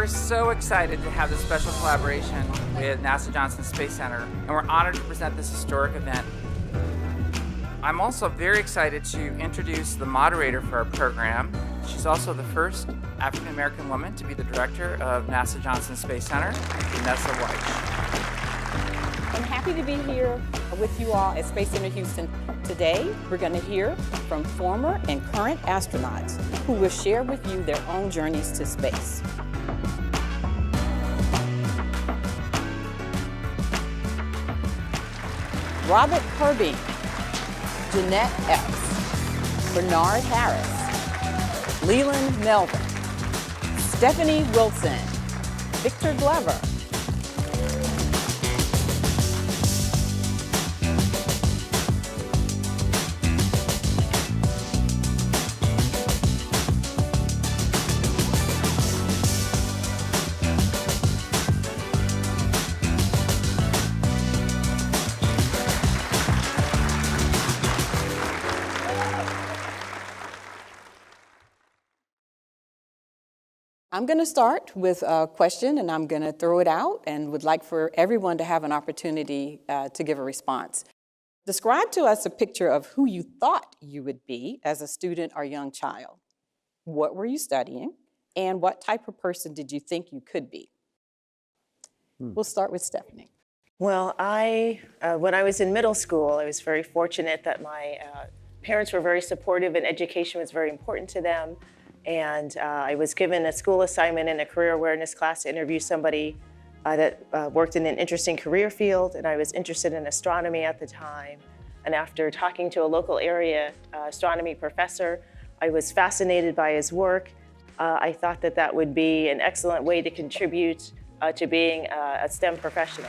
We're so excited to have this special collaboration with NASA Johnson Space Center, and we're honored to present this historic event. I'm also very excited to introduce the moderator for our program. She's also the first African-American woman to be the director of NASA Johnson Space Center, Vanessa White. I'm happy to be here with you all at Space Center Houston. Today, we're going to hear from former and current astronauts who will share with you their own journeys to space. Robert Herbing, Jeanette Epps, Bernard Harris, Leland Melvin, Stephanie Wilson, Victor Glover, I'm going to start with a question, and I'm going to throw it out and would like for everyone to have an opportunity to give a response. Describe to us a picture of who you thought you would be as a student or young child. What were you studying, and what type of person did you think you could be? We'll start with Stephanie. Well, when I was in middle school, I was very fortunate that my parents were very supportive and education was very important to them. And I was given a school assignment in a career awareness class to interview somebody that worked in an interesting career field, and I was interested in astronomy at the time. And after talking to a local area astronomy professor, I was fascinated by his work. I thought that that would be an excellent way to contribute to being a STEM professional.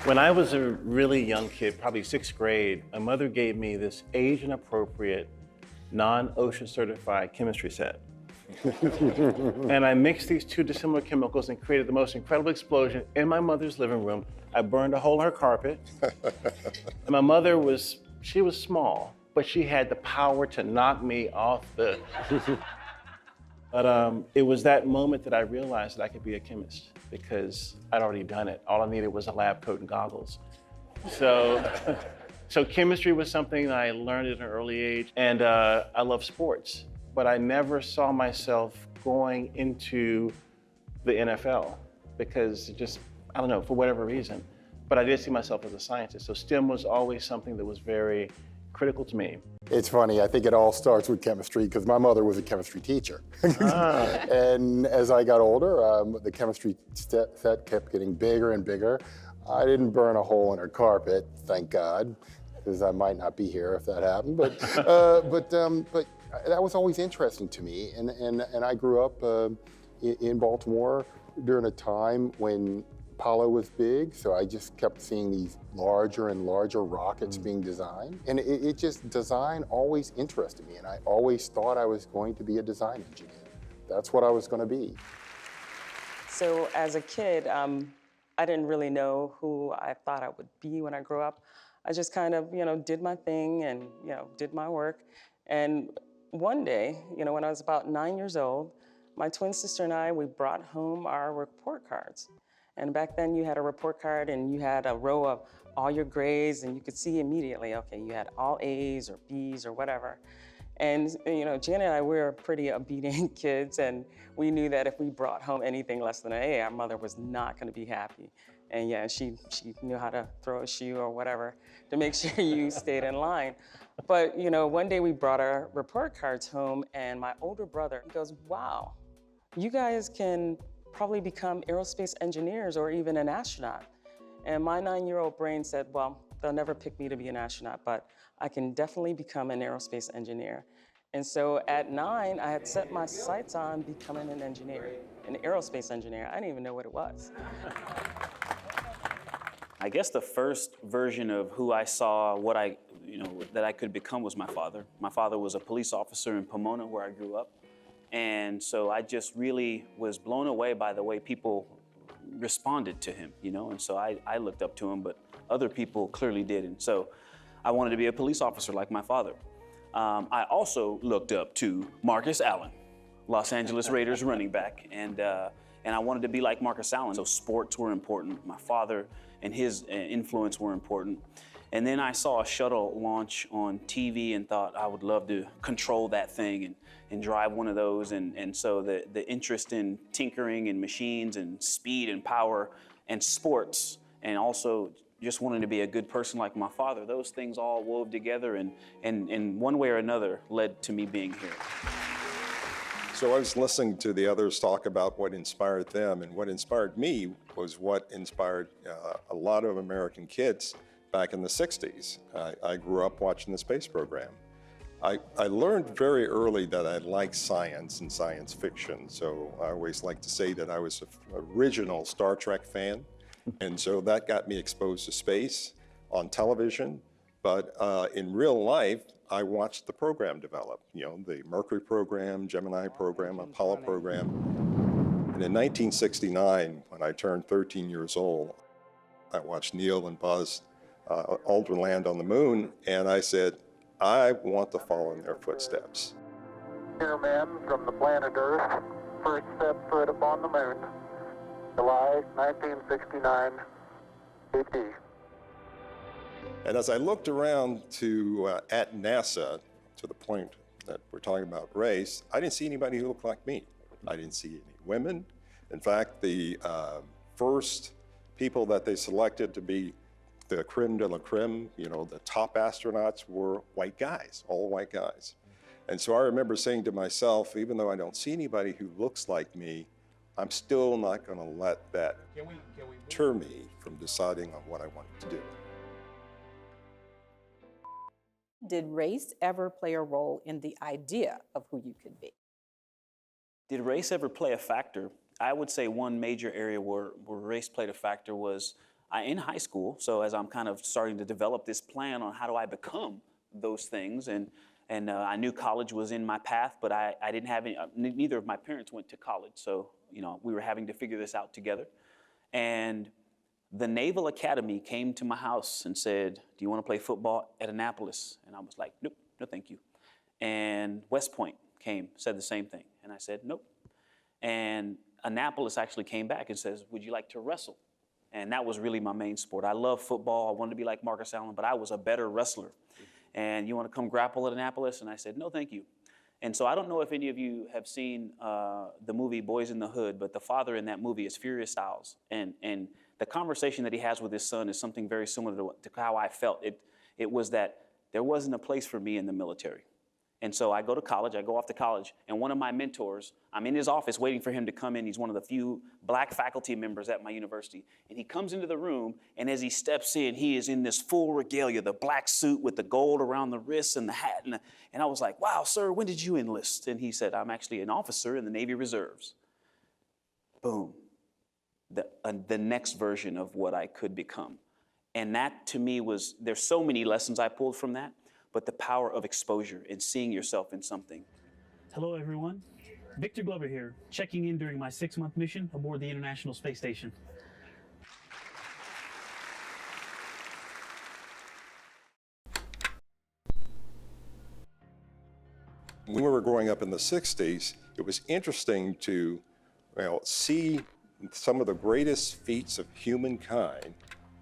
When I was a really young kid, probably 6th grade, my mother gave me this age-appropriate non-OSHA certified chemistry set. And I mixed these two dissimilar chemicals and created the most incredible explosion in my mother's living room. I burned a hole in her carpet. And my mother she was small, but she had the power to knock me off the... But it was that moment that I realized that I could be a chemist because I'd already done it. All I needed was a lab coat and goggles. So chemistry was something I learned at an early age, and I love sports, but I never saw myself going into the NFL because I don't know, for whatever reason, but I did see myself as a scientist. So STEM was always something that was very critical to me. It's funny, I think it all starts with chemistry because my mother was a chemistry teacher. And as I got older, the chemistry set kept getting bigger and bigger. I didn't burn a hole in her carpet, thank God, because I might not be here if that happened. But that was always interesting to me. And I grew up in Baltimore during a time when Apollo was big, so I just kept seeing these larger and larger rockets being designed. And design always interested me, and I always thought I was going to be a design engineer. That's what I was going to be. So as a kid, I didn't really know who I thought I would be when I grew up. I just kind of, did my thing and, did my work. And one day, when I was about 9 years old, my twin sister and I, we brought home our report cards. And back then you had a report card and you had a row of all your grades and you could see immediately, okay, you had all A's or B's or whatever. And Janet and I, we were pretty obedient kids, and we knew that if we brought home anything less than an A, our mother was not going to be happy. And yeah, she knew how to throw a shoe or whatever to make sure you stayed in line. But one day we brought our report cards home, and my older brother goes, "Wow, you guys can probably become aerospace engineers or even an astronaut." And my 9-year-old brain said, well, they'll never pick me to be an astronaut, but I can definitely become an aerospace engineer. And so at 9, I had set my sights on becoming an engineer, an aerospace engineer. I didn't even know what it was. I guess the first version of who I saw, that I could become was my father. My father was a police officer in Pomona, where I grew up. And so I just really was blown away by the way people responded to him, and so I looked up to him, but other people clearly didn't. So I wanted to be a police officer like my father. I also looked up to Marcus Allen, Los Angeles Raiders running back, and I wanted to be like Marcus Allen. So sports were important. My father and his influence were important. And then I saw a shuttle launch on TV and thought I would love to control that thing and drive one of those. And so the interest in tinkering and machines and speed and power and sports, and also just wanting to be a good person like my father, those things all wove together and in one way or another led to me being here. So I was listening to the others talk about what inspired them, and what inspired me was what inspired a lot of American kids back in the 60s. I grew up watching the space program. I learned very early that I liked science and science fiction, so I always like to say that I was an original Star Trek fan, and so that got me exposed to space on television. But in real life, I watched the program develop, the Mercury program, Gemini program, Apollo program. And in 1969, when I turned 13 years old, I watched Neil and Buzz Aldrin land on the moon, and I said, I want to follow in their footsteps. Here, men from the planet Earth, first step foot upon the moon, July 1969, AD. And as I looked around at NASA, to the point that we're talking about race, I didn't see anybody who looked like me. I didn't see any women. In fact, the first people that they selected to be the creme de la creme, the top astronauts, were white guys, all white guys. And so I remember saying to myself, even though I don't see anybody who looks like me, I'm still not going to let that deter me from deciding on what I wanted to do. Did race ever play a role in the idea of who you could be? Did race ever play a factor? I would say one major area where race played a factor was in high school. So as I'm kind of starting to develop this plan on how do I become those things, and I knew college was in my path, but I didn't have any, neither of my parents went to college. So, we were having to figure this out together. And the Naval Academy came to my house and said, do you want to play football at Annapolis? And I was like, nope, no thank you. And West Point came, said the same thing. And I said, nope. And Annapolis actually came back and says, would you like to wrestle? And that was really my main sport. I love football. I wanted to be like Marcus Allen, but I was a better wrestler. And you want to come grapple at Annapolis? And I said, no, thank you. And so I don't know if any of you have seen the movie Boys in the Hood, but the father in that movie is Furious Styles. And the conversation that he has with his son is something very similar to how I felt. It was that there wasn't a place for me in the military. And so I go off to college, and one of my mentors, I'm in his office waiting for him to come in. He's one of the few black faculty members at my university. And he comes into the room, and as he steps in, he is in this full regalia, the black suit with the gold around the wrists and the hat. And I was like, wow, sir, when did you enlist? And he said, I'm actually an officer in the Navy Reserves. Boom. The next version of what I could become. And that to me there's so many lessons I pulled from that, but the power of exposure and seeing yourself in something. Hello everyone, Victor Glover here, checking in during my 6-month mission aboard the International Space Station. When we were growing up in the 60s, it was interesting to see some of the greatest feats of humankind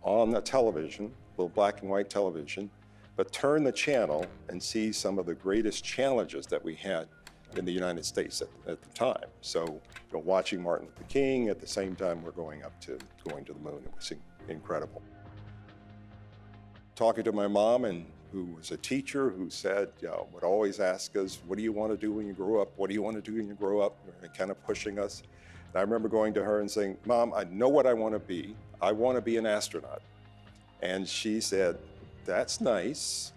on the television, little black and white television, but turn the channel and see some of the greatest challenges that we had in the United States at the time. So, watching Martin Luther King at the same time we're going to the moon, it was incredible. Talking to my mom, who was a teacher, who said, would always ask us, what do you want to do when you grow up? What do you want to do when you grow up? And kind of pushing us. And I remember going to her and saying, Mom, I know what I want to be. I want to be an astronaut. And she said, that's nice.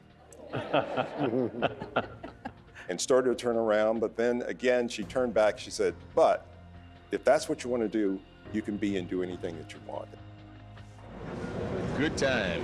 And started to turn around, but then again, she turned back, she said, but if that's what you want to do, you can be and do anything that you want. Good time.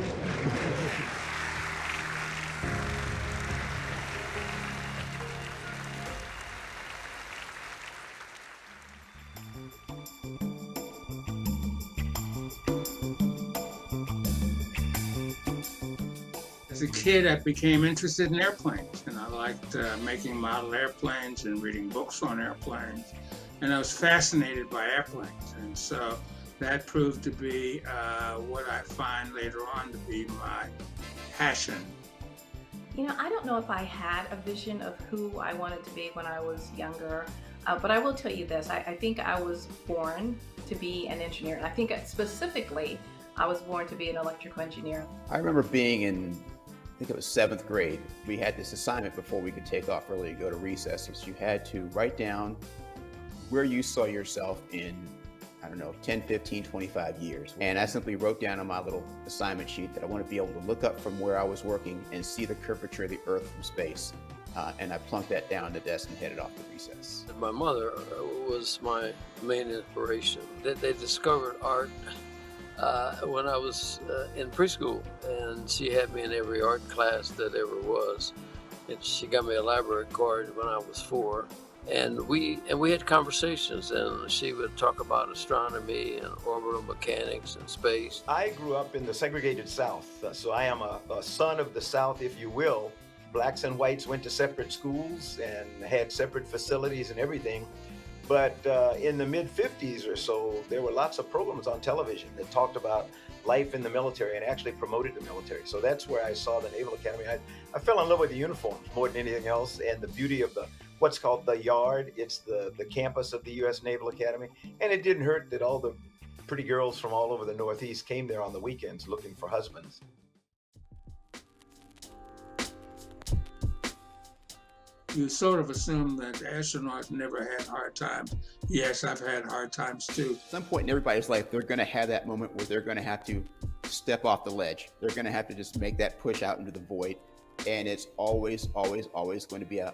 As a kid, I became interested in airplanes, and I liked making model airplanes and reading books on airplanes. And I was fascinated by airplanes. And so that proved to be what I find later on to be my passion. You know, I don't know if I had a vision of who I wanted to be when I was younger, but I will tell you this. I think I was born to be an engineer. And I think specifically, I was born to be an electrical engineer. I remember being in, I think it was 7th grade. We had this assignment before we could take off early to go to recesses. You had to write down where you saw yourself in, I don't know, 10, 15, 25 years. And I simply wrote down on my little assignment sheet that I want to be able to look up from where I was working and see the curvature of the Earth from space. And I plunked that down on the desk and headed off to recess. My mother was my main inspiration. They discovered art when I was in preschool, and she had me in every art class that ever was. And she got me a library card when I was 4. And we had conversations, and she would talk about astronomy and orbital mechanics and space. I grew up in the segregated South, so I am a son of the South, if you will. Blacks and whites went to separate schools and had separate facilities and everything. But in the mid-50s or so, there were lots of programs on television that talked about life in the military and actually promoted the military. So that's where I saw the Naval Academy. I fell in love with the uniforms more than anything else, and the beauty of what's called the Yard. It's the campus of the U.S. Naval Academy. And it didn't hurt that all the pretty girls from all over the Northeast came there on the weekends looking for husbands. You sort of assume that astronauts never had hard times. Yes, I've had hard times too. At some point in everybody's life, they're going to have that moment where they're going to have to step off the ledge. They're going to have to just make that push out into the void. And it's always, always, always going to be a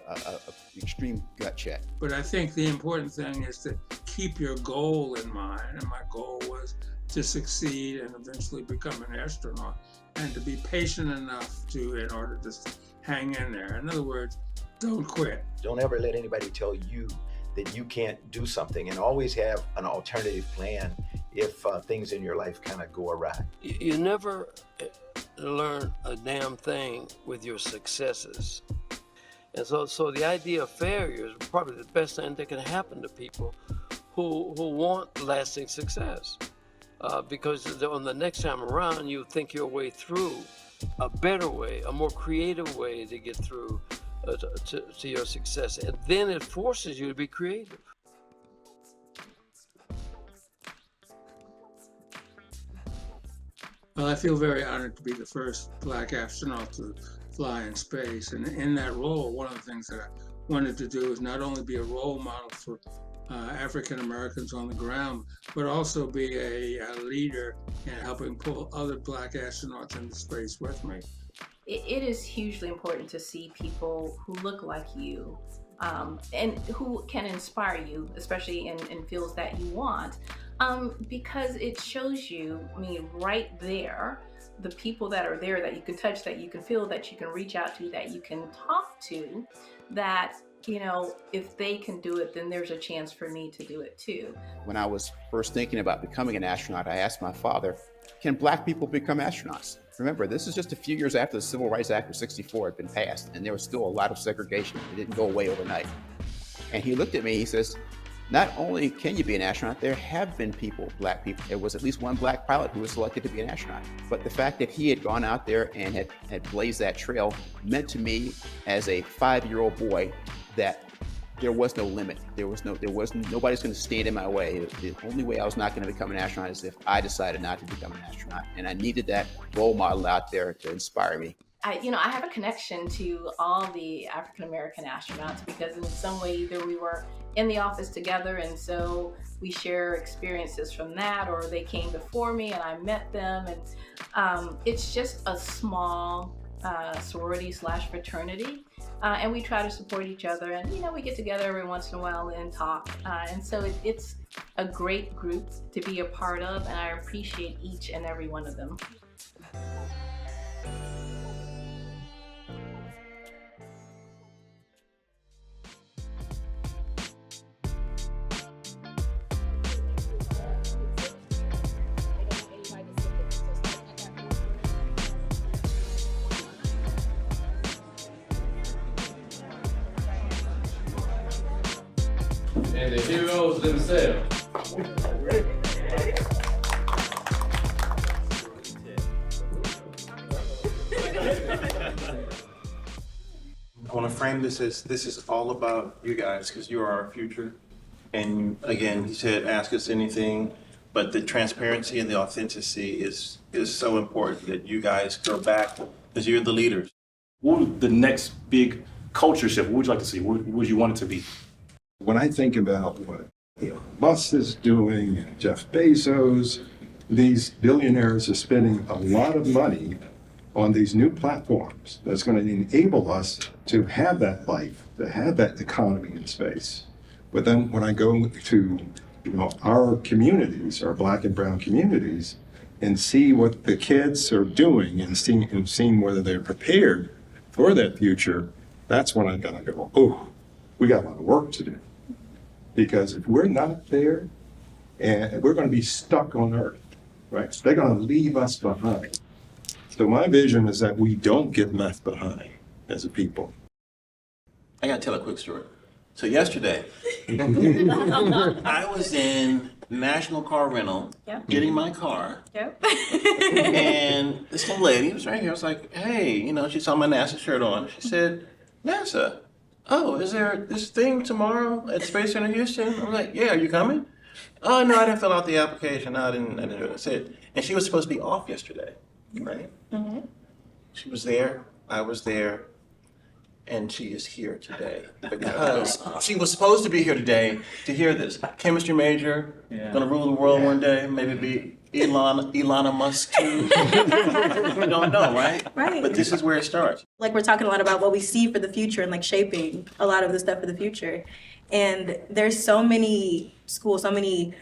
extreme gut check. But I think the important thing is to keep your goal in mind. And my goal was to succeed and eventually become an astronaut, and to be patient enough in order to hang in there. In other words, don't quit. Don't ever let anybody tell you that you can't do something, and always have an alternative plan if things in your life kind of go awry. You never learn a damn thing with your successes. And so the idea of failure is probably the best thing that can happen to people who want lasting success. Because on the next time around, you think your way through a better way, a more creative way to get through to your success. And then it forces you to be creative. Well, I feel very honored to be the first Black astronaut to fly in space. And in that role, one of the things that I wanted to do is not only be a role model for African Americans on the ground, but also be a leader in helping pull other Black astronauts into space with me. It is hugely important to see people who look like you and who can inspire you, especially in fields that you want, because it shows you, I mean, right there, the people that are there that you can touch, that you can feel, that you can reach out to, that you can talk to, that, you know, if they can do it, then there's a chance for me to do it too. When I was first thinking about becoming an astronaut, I asked my father, can Black people become astronauts? Remember, this is just a few years after the Civil Rights Act of '64 had been passed, and there was still a lot of segregation. It didn't go away overnight. And he looked at me, he says, not only can you be an astronaut, there have been people, Black people. There was at least one Black pilot who was selected to be an astronaut. But the fact that he had gone out there and had blazed that trail meant to me as a 5-year-old boy that there was no limit. Nobody's going to stand in my way. The only way I was not going to become an astronaut is if I decided not to become an astronaut. And I needed that role model out there to inspire me. I have a connection to all the African American astronauts because in some way either we were in the office together and so we share experiences from that, or they came before me and I met them, and it's just a small sorority/fraternity, and we try to support each other, and we get together every once in a while and talk, and so it's a great group to be a part of, and I appreciate each and every one of them. and the heroes themselves. I want to frame this as this is all about you guys because you are our future. And again, he said, ask us anything, but the transparency and the authenticity is so important that you guys go back because you're the leaders. What would the next big culture shift, what would you like to see? What would you want it to be? When I think about what Elon Musk is doing, and Jeff Bezos, these billionaires are spending a lot of money on these new platforms that's going to enable us to have that life, to have that economy in space. But then when I go to our communities, our Black and brown communities, and see what the kids are doing and seeing whether they're prepared for that future, that's when I'm gonna go, oh, we got a lot of work to do. Because if we're not there, and we're gonna be stuck on Earth, right? So they're gonna leave us behind. So my vision is that we don't get left behind as a people. I gotta tell a quick story. So yesterday, I was in National Car Rental, getting my car, and this little lady was right here. I was like, hey, she saw my NASA shirt on. She said, NASA, oh, is there this thing tomorrow at Space Center Houston? I'm like, yeah, are you coming? Oh, no, I didn't fill out the application. No, I didn't do it. I said, and she was supposed to be off yesterday, right? Mm-hmm. She was there, I was there, and she is here today because she was supposed to be here today to hear this. Chemistry major, gonna rule the world one day, maybe be Elon Musk too. I don't know, right? Right. But this is where it starts. Like, we're talking a lot about what we see for the future and like shaping a lot of the stuff for the future. And there's so many schools, so many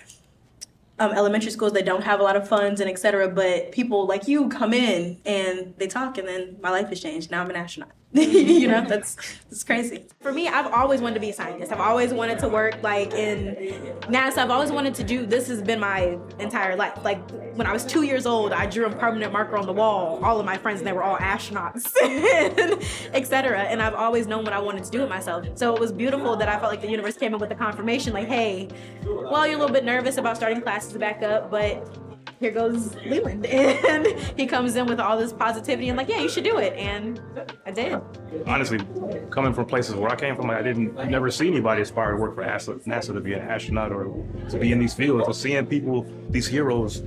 elementary schools that don't have a lot of funds and et cetera, but people like you come in and they talk and then my life has changed. Now I'm an astronaut. That's crazy. For me, I've always wanted to be a scientist. I've always wanted to work like in NASA. I've always wanted to do, this has been my entire life. Like when I was 2 years old, I drew a permanent marker on the wall, all of my friends, and they were all astronauts, and et cetera. And I've always known what I wanted to do with myself. So it was beautiful that I felt like the universe came in with the confirmation, like, hey, well, you're a little bit nervous about starting classes back up, but here goes Leland. And he comes in with all this positivity and like, yeah, you should do it. And I did. Honestly, coming from places where I came from, I never see anybody aspire to work for NASA to be an astronaut or to be in these fields. So seeing people, these heroes,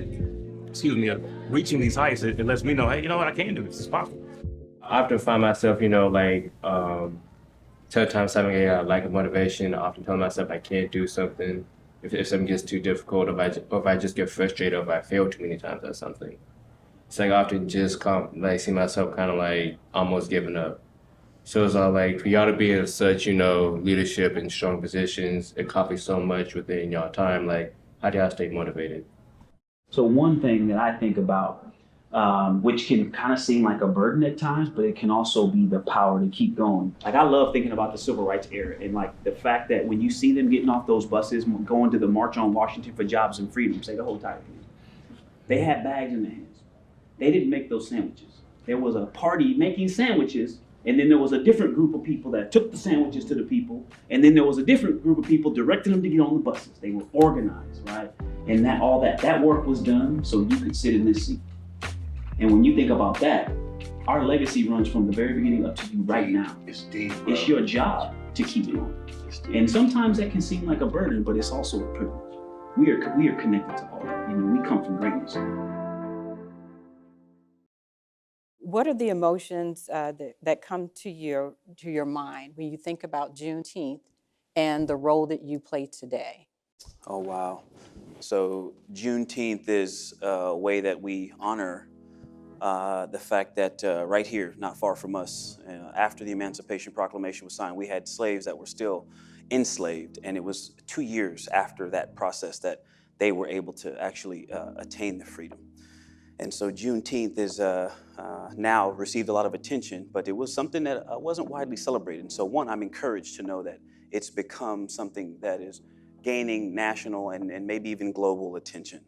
reaching these heights, it lets me know, hey, you know what, I can do this, it's possible. I often find myself, sometimes having a lack of motivation, often telling myself I can't do something. If something gets too difficult, or if I just get frustrated, or if I fail too many times at something. It's like I often just see myself kind of like almost giving up. So it's all like, for y'all to be in such, leadership and strong positions, accomplish so much within y'all time, like, how do y'all stay motivated? So one thing that I think about, which can kind of seem like a burden at times, but it can also be the power to keep going. Like, I love thinking about the civil rights era and like the fact that when you see them getting off those buses, going to the March on Washington for Jobs and Freedom, say the whole title, they had bags in their hands. They didn't make those sandwiches. There was a party making sandwiches, and then there was a different group of people that took the sandwiches to the people, and then there was a different group of people directing them to get on the buses. They were organized, right? And that work was done so you could sit in this seat. And when you think about that, our legacy runs from the very beginning up to you right now. It's deep, bro. It's your job to keep it on. And sometimes that can seem like a burden, but it's also a privilege. We are connected to all that. We come from greatness. What are the emotions that come to your mind when you think about Juneteenth and the role that you play today? Oh, wow. So Juneteenth is a way that we honor the fact that right here, not far from us, after the Emancipation Proclamation was signed, we had slaves that were still enslaved. And it was 2 years after that process that they were able to actually attain the freedom. And so Juneteenth is now received a lot of attention, but it was something that wasn't widely celebrated. And so one, I'm encouraged to know that it's become something that is gaining national and maybe even global attention.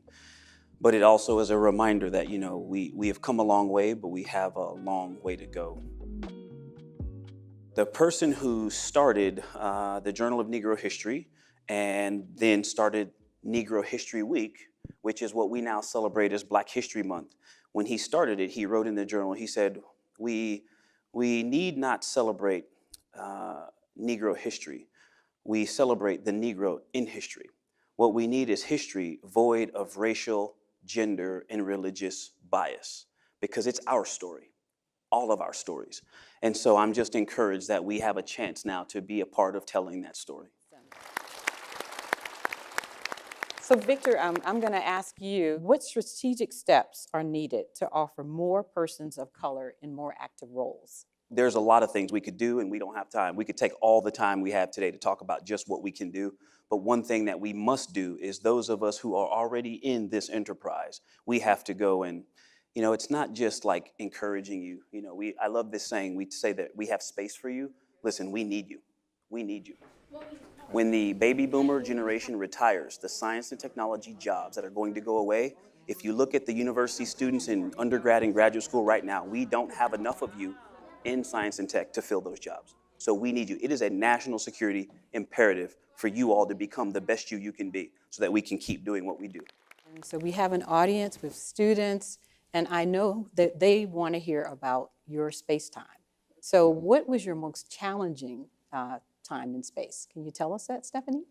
But it also is a reminder that, we have come a long way, but we have a long way to go. The person who started the Journal of Negro History and then started Negro History Week, which is what we now celebrate as Black History Month. When he started it, he wrote in the journal, he said, we need not celebrate Negro history. We celebrate the Negro in history. What we need is history void of racial, gender, and religious bias, because it's our story, all of our stories. And so I'm just encouraged that we have a chance now to be a part of telling that story. So Victor, I'm going to ask you, what strategic steps are needed to offer more persons of color in more active roles? There's a lot of things we could do, and we don't have time. We could take all the time we have today to talk about just what we can do. But one thing that we must do is those of us who are already in this enterprise, we have to go and, it's not just like encouraging you. I love this saying, we say that we have space for you. Listen, we need you. We need you. When the baby boomer generation retires, the science and technology jobs that are going to go away, if you look at the university students in undergrad and graduate school right now, we don't have enough of you in science and tech to fill those jobs. So we need you. It is a national security imperative for you all to become the best you can be so that we can keep doing what we do. And so we have an audience with students, and I know that they want to hear about your space time. So what was your most challenging time in space? Can you tell us that, Stephanie?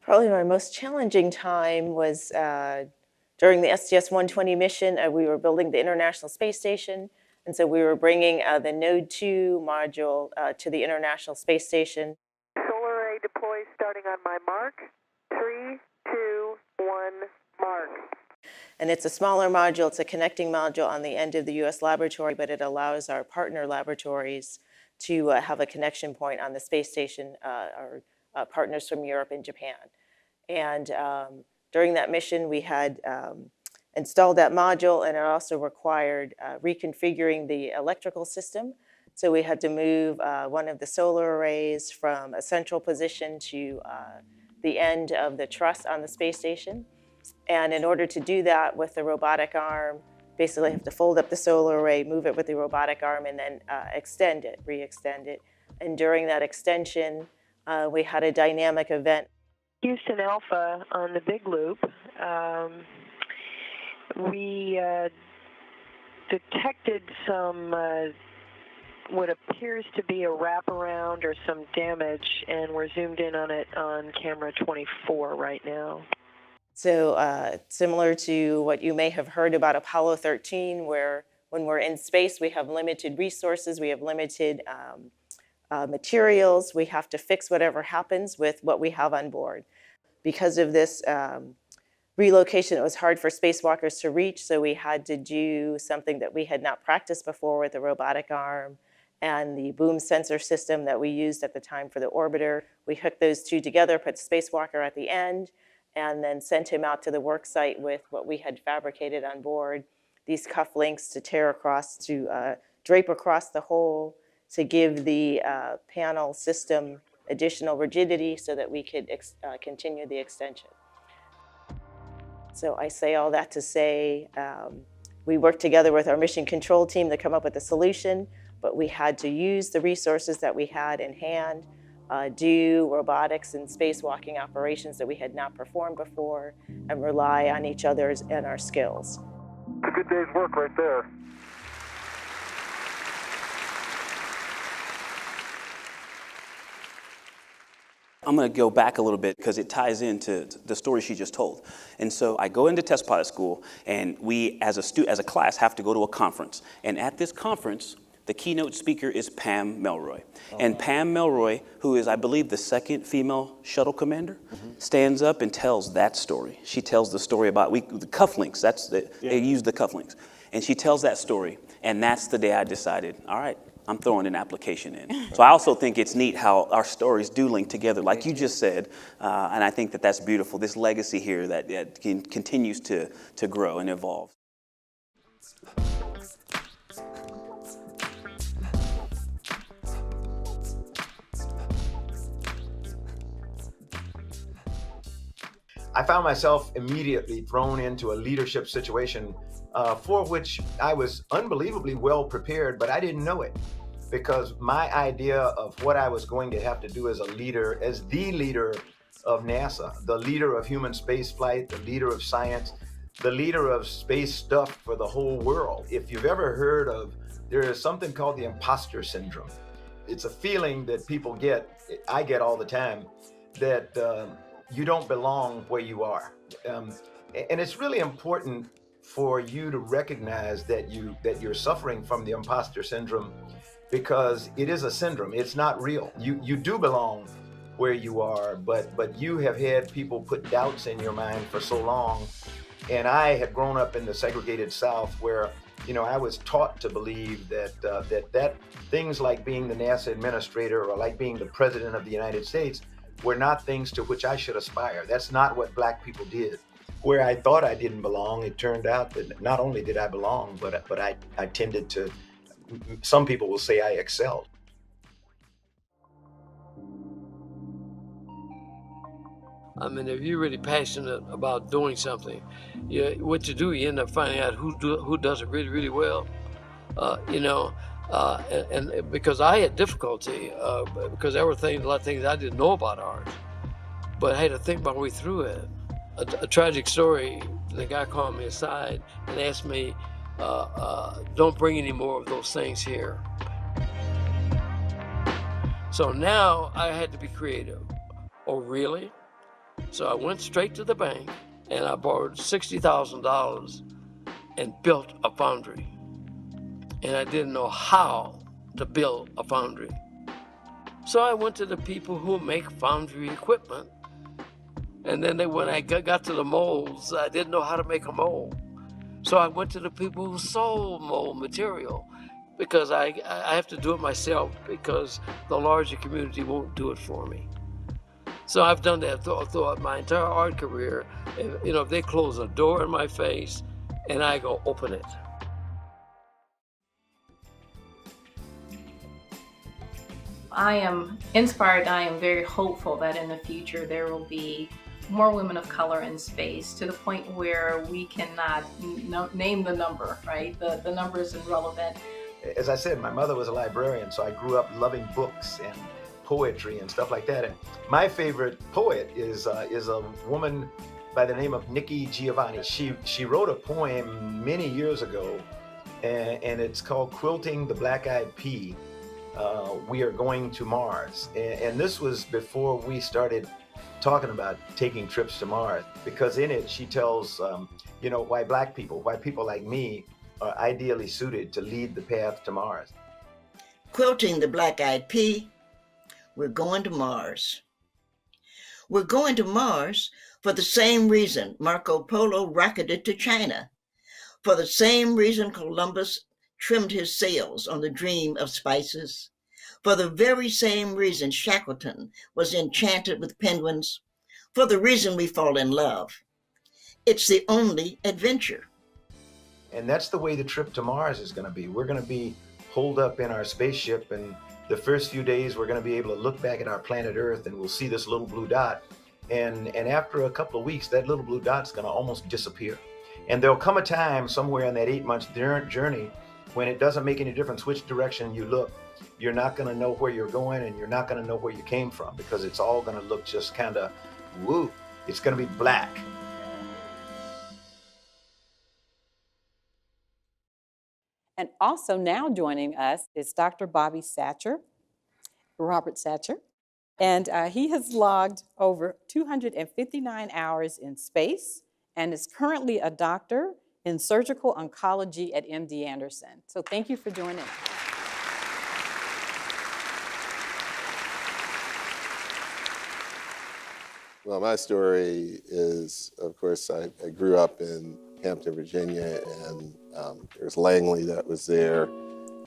Probably my most challenging time was during the STS-120 mission. We were building the International Space Station. And so we were bringing the Node 2 module to the International Space Station. Solar array deploy starting on my mark. 3, 2, 1, mark. And it's a smaller module. It's a connecting module on the end of the U.S. laboratory, but it allows our partner laboratories to have a connection point on the space station, our partners from Europe and Japan. And during that mission, we had installed that module, and it also required reconfiguring the electrical system. So we had to move one of the solar arrays from a central position to the end of the truss on the space station. And in order to do that with the robotic arm, basically have to fold up the solar array, move it with the robotic arm, and then extend it, re-extend it. And during that extension, we had a dynamic event. Houston Alpha on the big loop. We detected some what appears to be a wraparound or some damage, and we're zoomed in on it on camera 24 right now. So similar to what you may have heard about Apollo 13, where when we're in space, we have limited resources, we have limited materials, we have to fix whatever happens with what we have on board. Because of this relocation, it was hard for spacewalkers to reach, so we had to do something that we had not practiced before with the robotic arm and the boom sensor system that we used at the time for the orbiter. We hooked those two together, put the spacewalker at the end, and then sent him out to the work site with what we had fabricated on board, these cufflinks to tear across, to drape across the hole, to give the panel system additional rigidity so that we could continue the extension. So I say all that to say we worked together with our mission control team to come up with a solution, but we had to use the resources that we had in hand, do robotics and spacewalking operations that we had not performed before, and rely on each other's and our skills. It's a good day's work right there. I'm going to go back a little bit because it ties into the story she just told. And so I go into test pilot school, and we, as a class, have to go to a conference. And at this conference, the keynote speaker is Pam Melroy. And Pam Melroy, who is, I believe, the second female shuttle commander, stands up and tells that story. She tells the story about the cufflinks. They use the cufflinks. And she tells that story. And that's the day I decided, all right, I'm throwing an application in. So I also think it's neat how our stories do link together, like you just said, and I think that that's beautiful, this legacy here that continues to grow and evolve. I found myself immediately thrown into a leadership situation for which I was unbelievably well prepared, but I didn't know it. because my idea of what I was going to have to do as a leader, as the leader of NASA, the leader of human space flight, the leader of science, the leader of space stuff for the whole world. If you've ever heard of, there is something called the imposter syndrome. It's a feeling that people get, I get all the time, that you don't belong where you are. And it's really important for you to recognize that you're suffering from the imposter syndrome, because it is a syndrome. It's not real. You do belong where you are, but you have had people put doubts in your mind for so long. And I had grown up in the segregated South, where I was taught to believe that things like being the NASA administrator or like being the president of the United States were not things to which I should aspire. That's not what Black people did. Where I thought I didn't belong, it turned out that not only did I belong, but I tended to, some people will say I excelled. I mean, if you're really passionate about doing something, what you do, you end up finding out who does it really, really well. And because I had difficulty, because there were a lot of things I didn't know about art, but I had to think my way through it. A tragic story, the guy called me aside and asked me, don't bring any more of those things here. So now I had to be creative. Oh, really? So I went straight to the bank and I borrowed $60,000 and built a foundry. And I didn't know how to build a foundry. So I went to the people who make foundry equipment. And then when I got to the molds, I didn't know how to make a mold. So I went to the people who sold mold material, because I have to do it myself, because the larger community won't do it for me. So I've done that throughout my entire art career. If they close a door in my face and I go open it. I am inspired. I am very hopeful that in the future there will be more women of color in space, to the point where we cannot name the number, right? The number is irrelevant. As I said, my mother was a librarian, so I grew up loving books and poetry and stuff like that. And my favorite poet is a woman by the name of Nikki Giovanni. She wrote a poem many years ago, and it's called Quilting the Black-Eyed Pea. We are going to Mars. And this was before we started talking about taking trips to Mars, because in it she tells why Black people, why people like me are ideally suited to lead the path to Mars. Quilting the Black-Eyed Pea, we're going to Mars. We're going to Mars for the same reason Marco Polo rocketed to China, for the same reason Columbus trimmed his sails on the dream of spices, for the very same reason Shackleton was enchanted with penguins, for the reason we fall in love. It's the only adventure. And that's the way the trip to Mars is going to be. We're going to be holed up in our spaceship, and the first few days we're going to be able to look back at our planet Earth and we'll see this little blue dot. And after a couple of weeks, that little blue dot's going to almost disappear. And there'll come a time somewhere in that 8-month journey when it doesn't make any difference which direction you look. You're not going to know where you're going, and you're not going to know where you came from, because it's all going to look just kind of woo. It's going to be black. And also now joining us is Dr. Robert Satcher. And he has logged over 259 hours in space and is currently a doctor in surgical oncology at MD Anderson. So thank you for joining us. Well, my story is, of course, I grew up in Hampton, Virginia, and there was Langley that was there,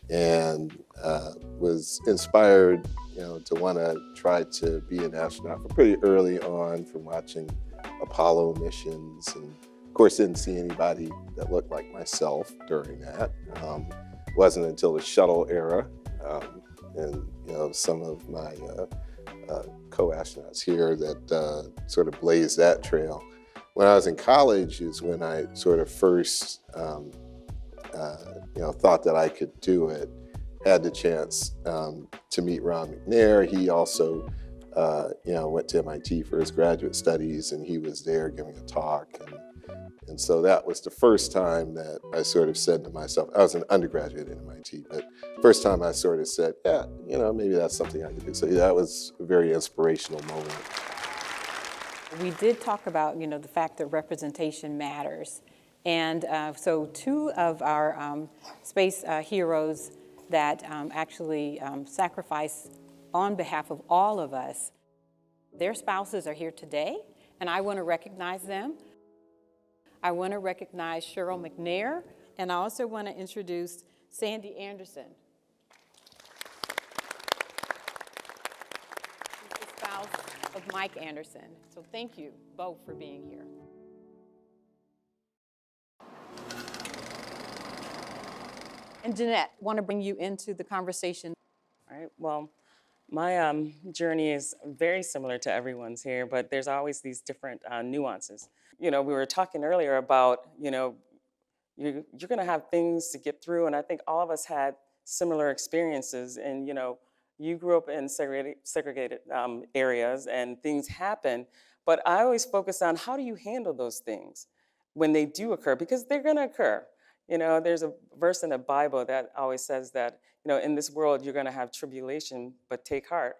and was inspired, to want to try to be an astronaut pretty early on from watching Apollo missions, and of course didn't see anybody that looked like myself during that. Wasn't until the shuttle era, and some of my co-astronauts here that sort of blazed that trail. When I was in college is when I sort of first thought that I could do it. had the chance to meet Ron McNair. He also, went to MIT for his graduate studies, and he was there giving a talk. And so that was the first time that I sort of said to myself, I was an undergraduate at MIT, but first time I sort of said, yeah, maybe that's something I could do. So that was a very inspirational moment. We did talk about, the fact that representation matters. And so two of our space heroes that actually sacrificed on behalf of all of us, their spouses are here today, and I want to recognize them. I want to recognize Cheryl McNair, and I also want to introduce Sandy Anderson. She's the spouse of Mike Anderson. So thank you both for being here. And Jeanette, want to bring you into the conversation. All right, well, my journey is very similar to everyone's here, but there's always these different nuances. We were talking earlier about, you're going to have things to get through, and I think all of us had similar experiences. And, you grew up in segregated areas, and things happen, but I always focus on how do you handle those things when they do occur, because they're going to occur. There's a verse in the Bible that always says that, in this world, you're going to have tribulation, but take heart.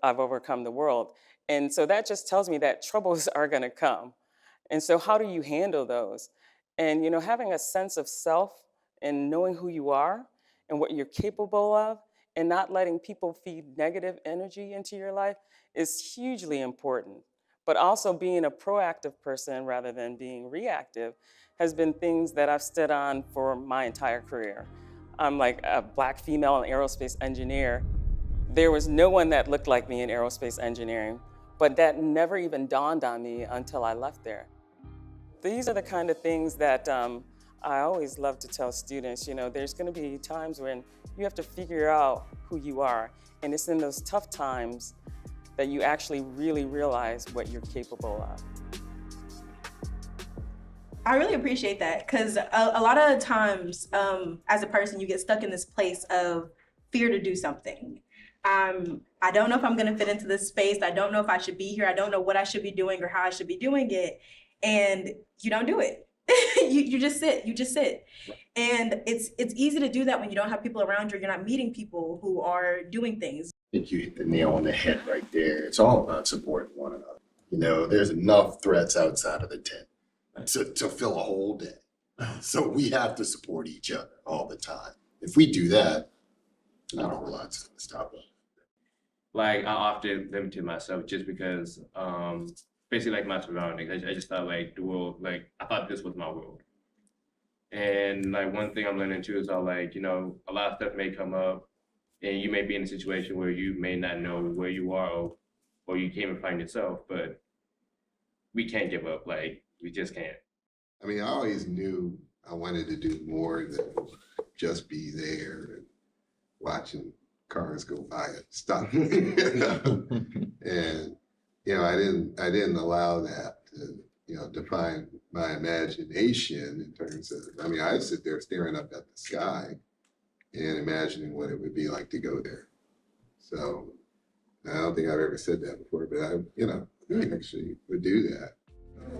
I've overcome the world. And so that just tells me that troubles are going to come. And so how do you handle those? And, having a sense of self and knowing who you are and what you're capable of and not letting people feed negative energy into your life is hugely important. But also being a proactive person rather than being reactive has been things that I've stood on for my entire career. I'm like a Black female and aerospace engineer. There was no one that looked like me in aerospace engineering, but that never even dawned on me until I left there. These are the kind of things that I always love to tell students, there's gonna be times when you have to figure out who you are, and it's in those tough times that you actually really realize what you're capable of. I really appreciate that, because a lot of times as a person, you get stuck in this place of fear to do something. I don't know if I'm going to fit into this space. I don't know if I should be here. I don't know what I should be doing or how I should be doing it. And you don't do it. you just sit. And it's easy to do that when you don't have people around you. You're not meeting people who are doing things. I think you hit the nail on the head right there. It's all about supporting one another. There's enough threats outside of the tent to fill a whole day. So we have to support each other all the time. If we do that, not a whole lot's going to stop us. Like, I often limit to myself just because, basically, like my surroundings, I just thought like the world, like I thought this was my world. And like one thing I'm learning too is how like, a lot of stuff may come up and you may be in a situation where you may not know where you are or you can't even find yourself, but we can't give up. Like, we just can't. I mean, I always knew I wanted to do more than just be there and watching cars go by and stuff. And I didn't allow that to define my imagination in terms of, I sit there staring up at the sky and imagining what it would be like to go there. So I don't think I've ever said that before, but I actually would do that.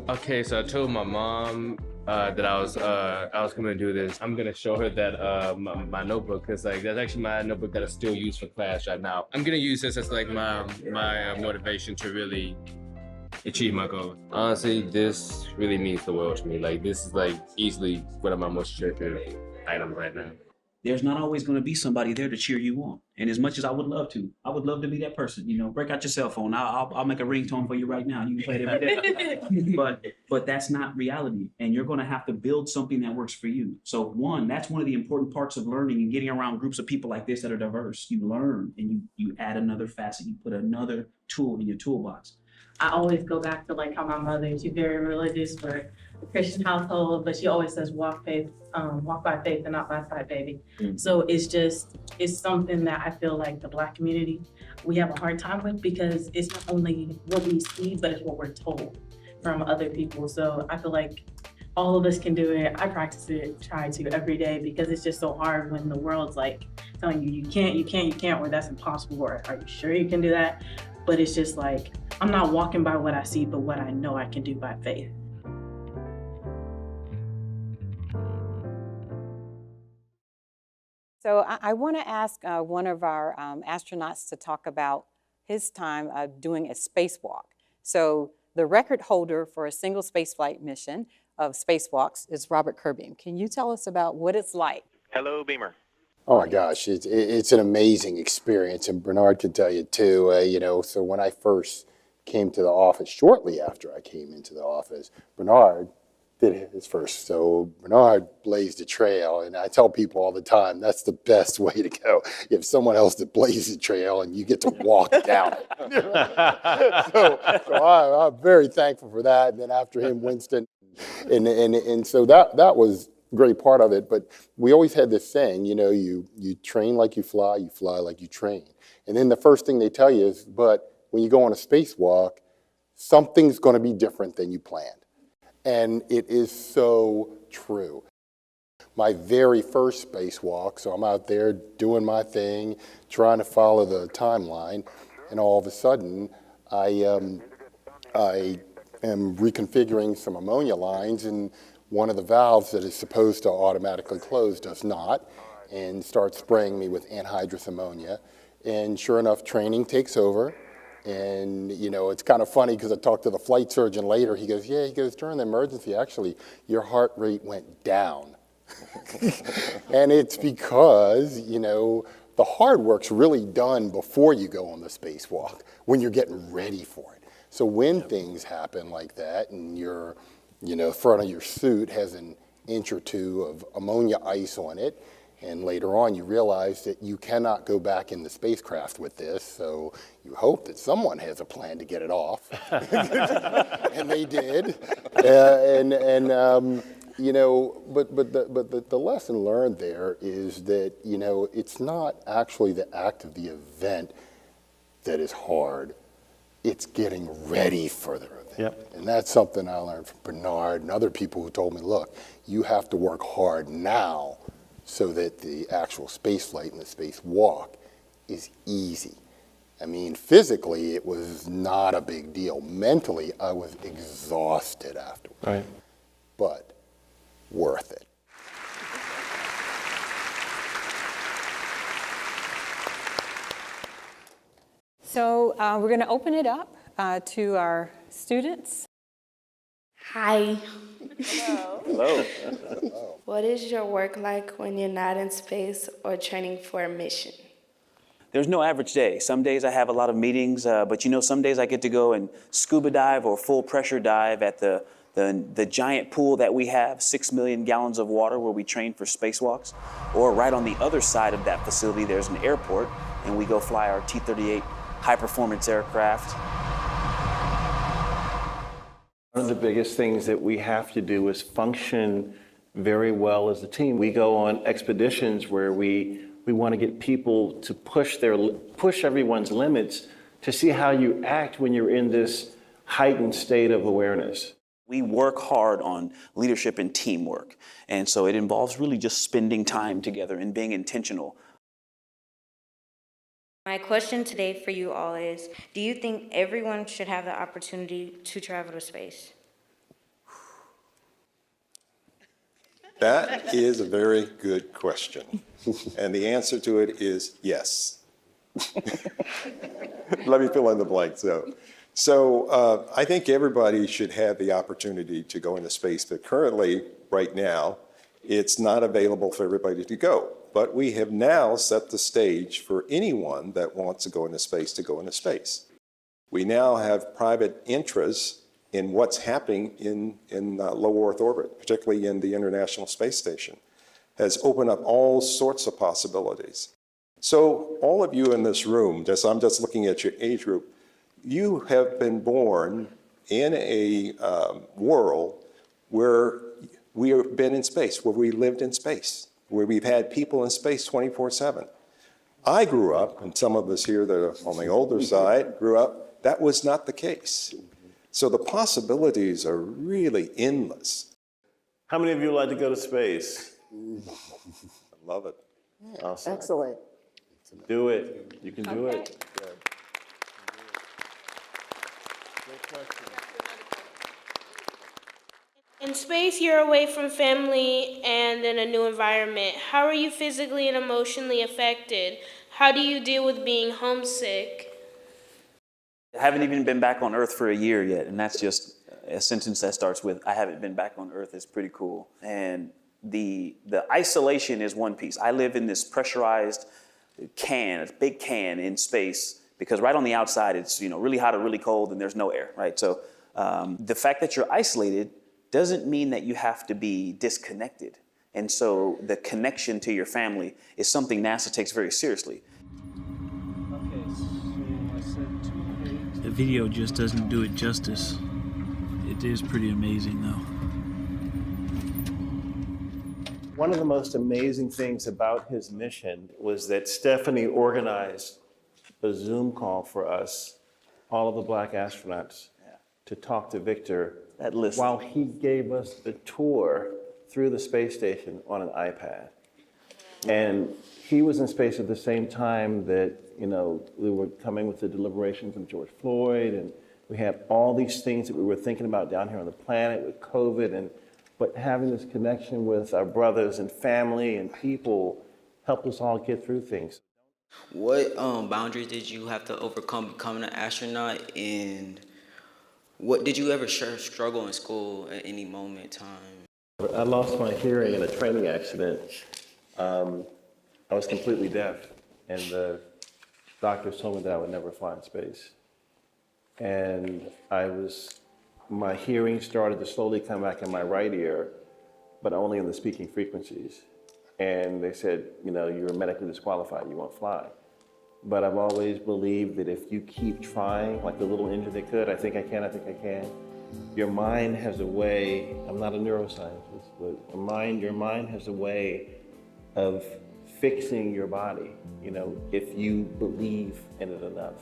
Okay, so I told my mom that I was going to do this. I'm going to show her that my notebook, because like that's actually my notebook that I still use for class right now. I'm going to use this as like my motivation to really achieve my goals. Honestly, this really means the world to me. Like, this is like easily one of my most cherished items right now. There's not always going to be somebody there to cheer you on. And as much as I would love to be that person. Break out your cell phone. I'll make a ringtone for you right now. You can play it every day. But that's not reality. And you're going to have to build something that works for you. So that's one of the important parts of learning and getting around groups of people like this that are diverse. You learn and you add another facet. You put another tool in your toolbox. I always go back to like how my mother, she's very religious for a Christian household, but she always says walk by faith and not by sight, baby. Mm-hmm. So it's something that I feel like the Black community, we have a hard time with, because it's not only what we see, but it's what we're told from other people. So I feel like all of us can do it. I practice it, try to every day, because it's just so hard when the world's like telling you, you can't, or that's impossible, or are you sure you can do that? But it's just like, I'm not walking by what I see, but what I know I can do by faith. So I want to ask one of our astronauts to talk about his time doing a spacewalk. So the record holder for a single spaceflight mission of spacewalks is Robert Curbeam. Can you tell us about what it's like? Hello, Beamer. Oh my gosh, it's an amazing experience, and Bernard can tell you too. So when I first came to the office, shortly after I came into the office, Bernard did his first. So Bernard blazed a trail, and I tell people all the time, that's the best way to go. You have someone else that blazes a trail, and you get to walk down it. so I'm very thankful for that. And then after him, Winston, and so that was a great part of it. But we always had this saying, you train like you fly like you train. And then the first thing they tell you is, but when you go on a spacewalk, something's going to be different than you planned. And it is so true. My very first spacewalk, so I'm out there doing my thing, trying to follow the timeline, and all of a sudden, I am reconfiguring some ammonia lines, and one of the valves that is supposed to automatically close does not, and starts spraying me with anhydrous ammonia. And sure enough, training takes over. And, it's kind of funny because I talked to the flight surgeon later. He goes, during the emergency, actually, your heart rate went down. And it's because, the hard work's really done before you go on the spacewalk, when you're getting ready for it. So when things happen like that and your, front of your suit has an inch or two of ammonia ice on it, and later on, you realize that you cannot go back in the spacecraft with this, so you hope that someone has a plan to get it off. And they did. But the lesson learned there is that, it's not actually the act of the event that is hard. It's getting ready for the event. Yep. And that's something I learned from Bernard and other people who told me, look, you have to work hard now so that the actual space flight and the spacewalk is easy. I mean, physically, it was not a big deal. Mentally, I was exhausted afterwards. Right. But worth it. So we're going to open it up to our students. Hi. Hello. What is your work like when you're not in space or training for a mission? There's no average day. Some days I have a lot of meetings, but some days I get to go and scuba dive or full pressure dive at the giant pool that we have, 6 million gallons of water where we train for spacewalks. Or right on the other side of that facility, there's an airport, and we go fly our T-38 high-performance aircraft. One of the biggest things that we have to do is function very well as a team. We go on expeditions where we want to get people to push everyone's limits to see how you act when you're in this heightened state of awareness. We work hard on leadership and teamwork, and so it involves really just spending time together and being intentional. My question today for you all is, do you think everyone should have the opportunity to travel to space? That is a very good question. And the answer to it is yes. Let me fill in the blanks, though. So I think everybody should have the opportunity to go into space, but currently, right now, it's not available for everybody to go. But we have now set the stage for anyone that wants to go into space to go into space. We now have private interests in what's happening in low Earth orbit, particularly in the International Space Station, has opened up all sorts of possibilities. So all of you in this room, I'm just looking at your age group, you have been born in a world where we have been in space, where we lived in space, where we've had people in space 24/7. I grew up, and some of us here that are on the older side grew up, that was not the case. So the possibilities are really endless. How many of you would like to go to space? I love it. Awesome. Excellent. Do it. You can do it. In space, you're away from family and in a new environment. How are you physically and emotionally affected? How do you deal with being homesick? I haven't even been back on Earth for a year yet, and that's just a sentence that starts with, I haven't been back on Earth. Is pretty cool. And the isolation is one piece. I live in this pressurized can, a big can in space, because right on the outside it's really hot or really cold and there's no air, right? So the fact that you're isolated doesn't mean that you have to be disconnected. And so the connection to your family is something NASA takes very seriously. The video just doesn't do it justice. It is pretty amazing though. One of the most amazing things about his mission was that Stephanie organized a Zoom call for us, all of the Black astronauts, to talk to Victor while he gave us the tour through the space station on an iPad. And he was in space at the same time that, we were coming with the deliberations of George Floyd, and we had all these things that we were thinking about down here on the planet with COVID, but having this connection with our brothers and family and people helped us all get through things. What boundaries did you have to overcome becoming an astronaut, and what did you ever struggle in school at any moment in time? I lost my hearing in a training accident. I was completely deaf, and the doctors told me that I would never fly in space. And my hearing started to slowly come back in my right ear, but only in the speaking frequencies. And they said, you're medically disqualified, you won't fly. But I've always believed that if you keep trying, like the little engine that could, I think I can. Your mind has a way, I'm not a neuroscientist, but your mind has a way of fixing your body, if you believe in it enough.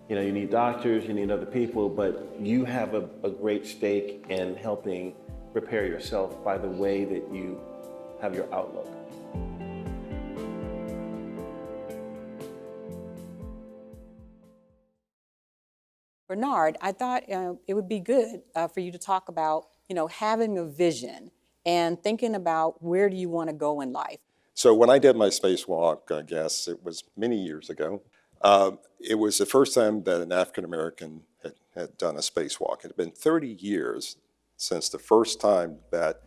You need doctors, you need other people, but you have a great stake in helping prepare yourself by the way that you have your outlook. Bernard, I thought it would be good for you to talk about, having a vision and thinking about where do you want to go in life. So when I did my spacewalk, I guess it was many years ago, it was the first time that an African-American had done a spacewalk. It had been 30 years since the first time that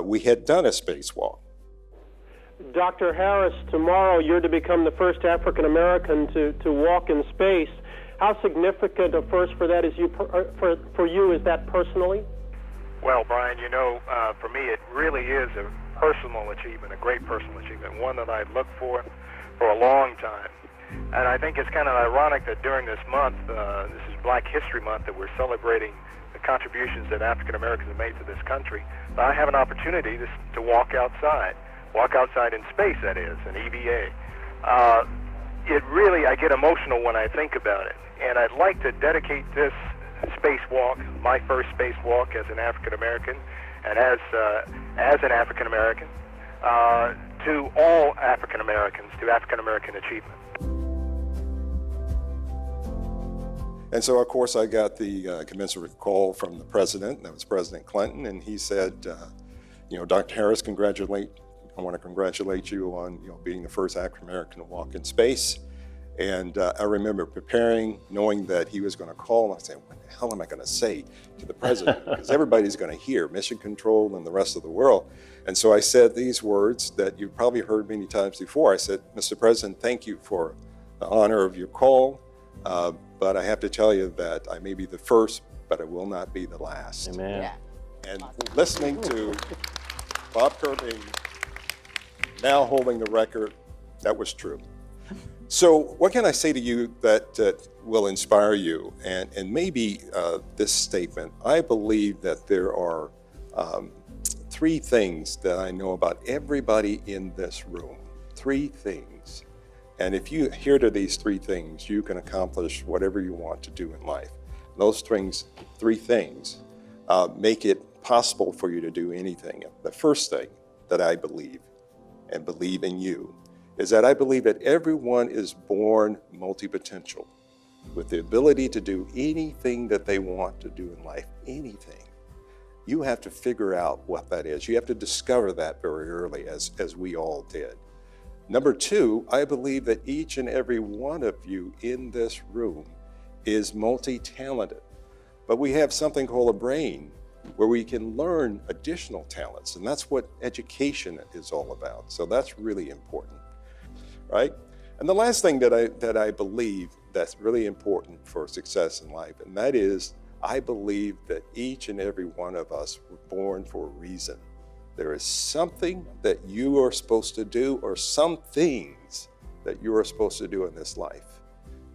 we had done a spacewalk. Dr. Harris, tomorrow you're to become the first African-American to walk in space. How significant a first for that is for you is that personally? Well, Brian, for me it really is a personal achievement, a great personal achievement, one that I've looked for a long time. And I think it's kind of ironic that during this month, this is Black History Month, that we're celebrating the contributions that African Americans have made to this country. But I have an opportunity to walk outside in space, that is, an EVA. I get emotional when I think about it. And I'd like to dedicate this spacewalk, my first spacewalk as an African American, and as an African American, to all African Americans, to African American achievement. And so, of course, I got the commensurate call from the president, and that was President Clinton, and he said, Dr. Harris, I want to congratulate you on being the first African American to walk in space. And I remember preparing, knowing that he was going to call, and I said, what the hell am I going to say to the president? Because everybody's going to hear, Mission Control and the rest of the world. And so I said these words that you've probably heard many times before. I said, Mr. President, thank you for the honor of your call, but I have to tell you that I may be the first, but I will not be the last. Amen. Yeah. And listening to Bob Kirby now holding the record, that was true. So what can I say to you that will inspire you? And maybe this statement, I believe that there are three things that I know about everybody in this room. Three things. And if you adhere to these three things, you can accomplish whatever you want to do in life. Those three things make it possible for you to do anything. The first thing that I believe, and believe in you, is that I believe that everyone is born multi-potential, with the ability to do anything that they want to do in life, anything. You have to figure out what that is. You have to discover that very early, as we all did. Number two, I believe that each and every one of you in this room is multi-talented, but we have something called a brain where we can learn additional talents, and that's what education is all about. So that's really important, right? And the last thing that I believe that's really important for success in life, and that is, I believe that each and every one of us were born for a reason. There is something that you are supposed to do, or some things that you are supposed to do in this life.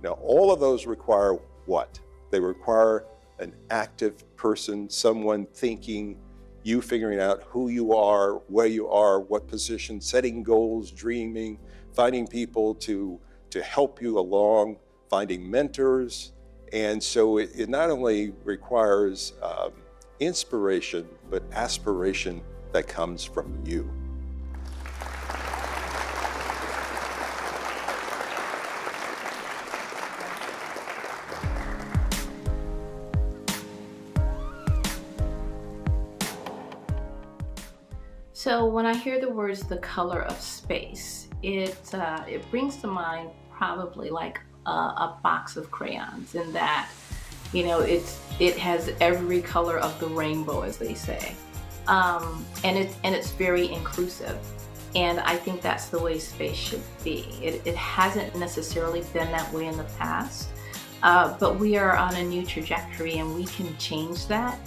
Now, all of those require what? They require an active person, someone thinking, you figuring out who you are, where you are, what position, setting goals, dreaming, finding people to help you along, finding mentors. And so it not only requires inspiration, but aspiration that comes from you. So when I hear the words "the color of space," it brings to mind probably like a box of crayons, in that, you know, it has every color of the rainbow, as they say, and it's very inclusive. And I think that's the way space should be. It hasn't necessarily been that way in the past, but we are on a new trajectory, and we can change that.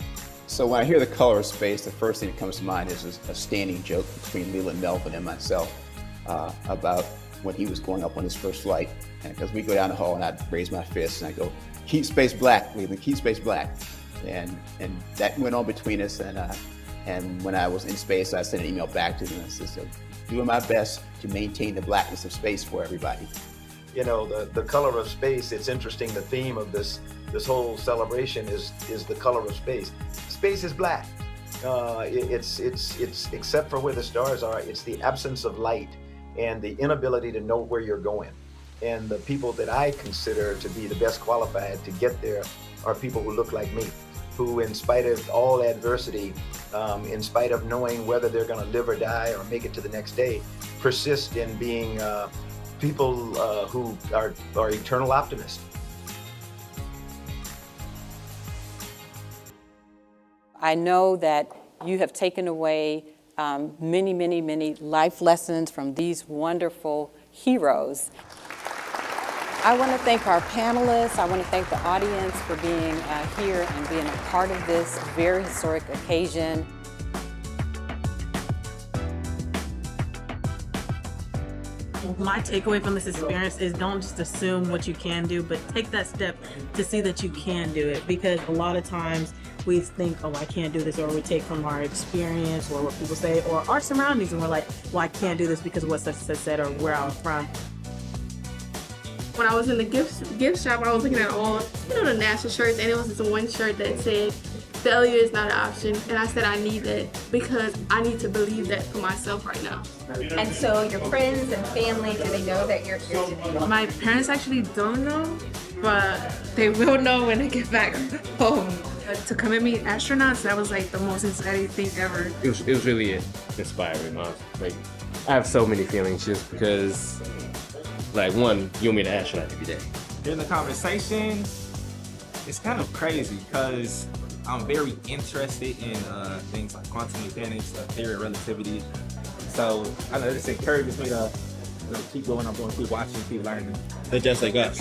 So when I hear the color of space, the first thing that comes to mind is a standing joke between Leland Melvin and myself about when he was going up on his first flight. And because we go down the hall and I'd raise my fist and I go, "Keep space black, Leland, keep space black." And that went on between us. And when I was in space, I sent an email back to him and said, "So, doing my best to maintain the blackness of space for everybody." You know, the color of space, it's interesting, the theme of this whole celebration is the color of space. Space is black. It's except for where the stars are, it's the absence of light and the inability to know where you're going. And the people that I consider to be the best qualified to get there are people who look like me, who, in spite of all adversity, in spite of knowing whether they're going to live or die or make it to the next day, persist in being people who are eternal optimists. I know that you have taken away many, many, many life lessons from these wonderful heroes. I want to thank our panelists. I want to thank the audience for being here and being a part of this very historic occasion. My takeaway from this experience is don't just assume what you can do, but take that step to see that you can do it. Because a lot of times we think, oh, I can't do this, or we take from our experience or what people say or our surroundings, and we're like, well, I can't do this because of what such said or where I'm from. When I was in the gift shop, I was looking at all, the national shirts, and it was this one shirt that said, "Failure is not an option." And I said I need it because I need to believe that for myself right now. And so your friends and family, do they know that you're here today? My parents actually don't know, but they will know when they get back home. To come and meet astronauts, that was like the most exciting thing ever. It was really inspiring. Like, I have so many feelings just because, like, one, you'll meet an astronaut every day. During the conversation, it's kind of crazy because I'm very interested in things like quantum mechanics, theory of relativity. So I know this encourages me to keep going. I'm going to keep watching, keep learning. They're just like us.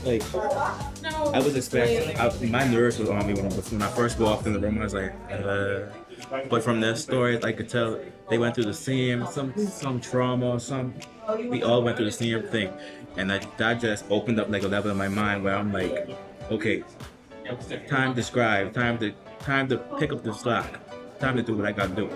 Like, I was expecting, my nerves was on me when I first walked in the room. I was like, but from their stories, I could tell they went through the same, some trauma, we all went through the same thing. And that just opened up like a level in my mind where I'm like, okay, time to scribe, time to pick up the slack, time to do what I gotta do.